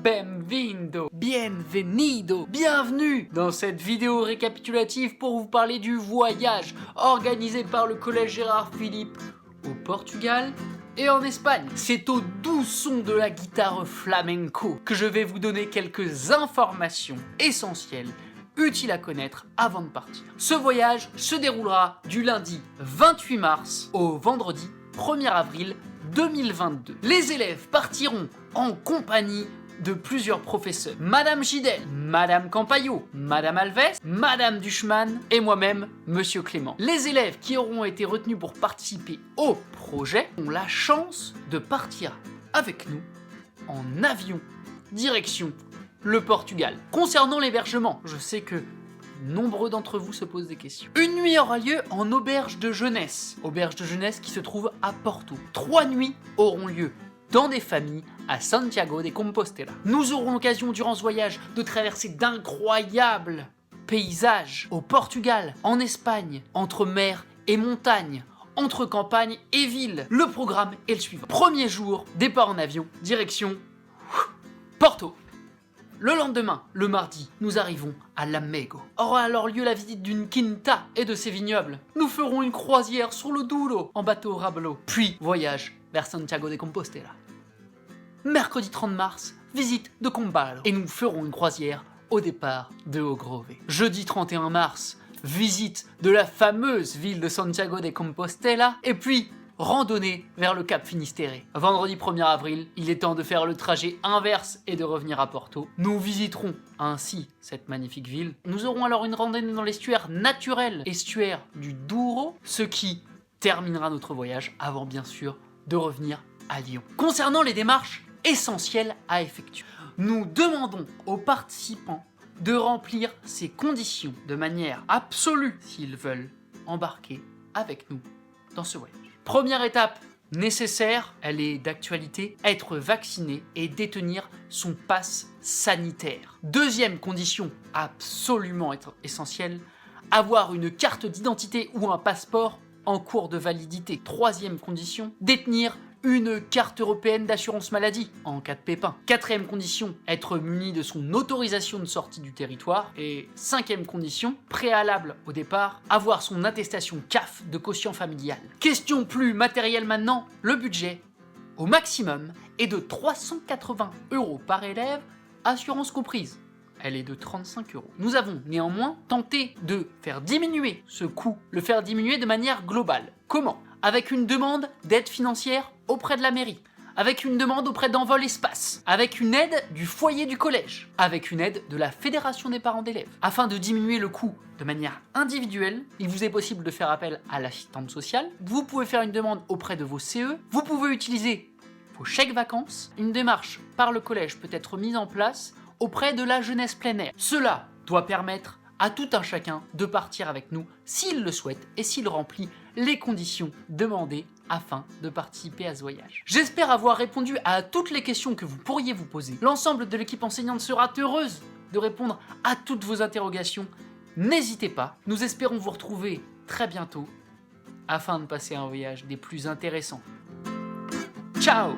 Benvindo, bienvenido, bienvenue dans cette vidéo récapitulative pour vous parler du voyage organisé par le collège Gérard Philipe au Portugal et en Espagne. C'est au doux son de la guitare flamenco que je vais vous donner quelques informations essentielles utiles à connaître avant de partir. Ce voyage se déroulera du lundi 28 mars au vendredi 1er avril 2022. Les élèves partiront en compagnie de plusieurs professeurs. Madame Gidel, Madame Campaillot, Madame Alves, Madame Duchman et moi-même, Monsieur Clément. Les élèves qui auront été retenus pour participer au projet ont la chance de partir avec nous en avion, direction le Portugal. Concernant l'hébergement, je sais que nombreux d'entre vous se posent des questions. Une nuit aura lieu en auberge de jeunesse qui se trouve à Porto. 3 nuits auront lieu dans des familles à Santiago de Compostela. Nous aurons l'occasion durant ce voyage de traverser d'incroyables paysages au Portugal, en Espagne, entre mer et montagne, entre campagne et ville. Le programme est le suivant. Premier jour, départ en avion, direction Porto. Le lendemain, le mardi, nous arrivons à Lamego. Aura alors lieu la visite d'une quinta et de ses vignobles. Nous ferons une croisière sur le Douro en bateau Rabelo. Puis, voyage vers Santiago de Compostela. Mercredi 30 mars, visite de Combalo. Et nous ferons une croisière au départ de Ogrove. Jeudi 31 mars, visite de la fameuse ville de Santiago de Compostela. Et puis, randonnée vers le Cap Finistéré. Vendredi 1er avril, il est temps de faire le trajet inverse et de revenir à Porto. Nous visiterons ainsi cette magnifique ville. Nous aurons alors une randonnée dans l'estuaire naturel, estuaire du Douro, ce qui terminera notre voyage avant bien sûr de revenir à Lyon. Concernant les démarches essentielles à effectuer, nous demandons aux participants de remplir ces conditions de manière absolue s'ils veulent embarquer avec nous dans ce voyage. Première étape nécessaire, elle est d'actualité, être vacciné et détenir son pass sanitaire. Deuxième condition absolument essentielle, avoir une carte d'identité ou un passeport en cours de validité. Troisième condition, détenir une carte européenne d'assurance maladie en cas de pépin. Quatrième condition, être muni de son autorisation de sortie du territoire. Et cinquième condition, préalable au départ, avoir son attestation CAF de quotient familial. Question plus matérielle maintenant, le budget, au maximum, est de 380 € par élève, assurance comprise. Elle est de 35 €. Nous avons néanmoins tenté de faire diminuer ce coût, le faire diminuer de manière globale. Comment ? Avec une demande d'aide financière auprès de la mairie, avec une demande auprès d'Envol Espace, avec une aide du foyer du collège, avec une aide de la Fédération des parents d'élèves. Afin de diminuer le coût de manière individuelle, il vous est possible de faire appel à l'assistante sociale, vous pouvez faire une demande auprès de vos CE, vous pouvez utiliser vos chèques vacances, une démarche par le collège peut être mise en place auprès de la jeunesse plein air. Cela doit permettre à tout un chacun de partir avec nous s'il le souhaite et s'il remplit les conditions demandées afin de participer à ce voyage. J'espère avoir répondu à toutes les questions que vous pourriez vous poser. L'ensemble de l'équipe enseignante sera heureuse de répondre à toutes vos interrogations. N'hésitez pas, nous espérons vous retrouver très bientôt afin de passer un voyage des plus intéressants. Ciao!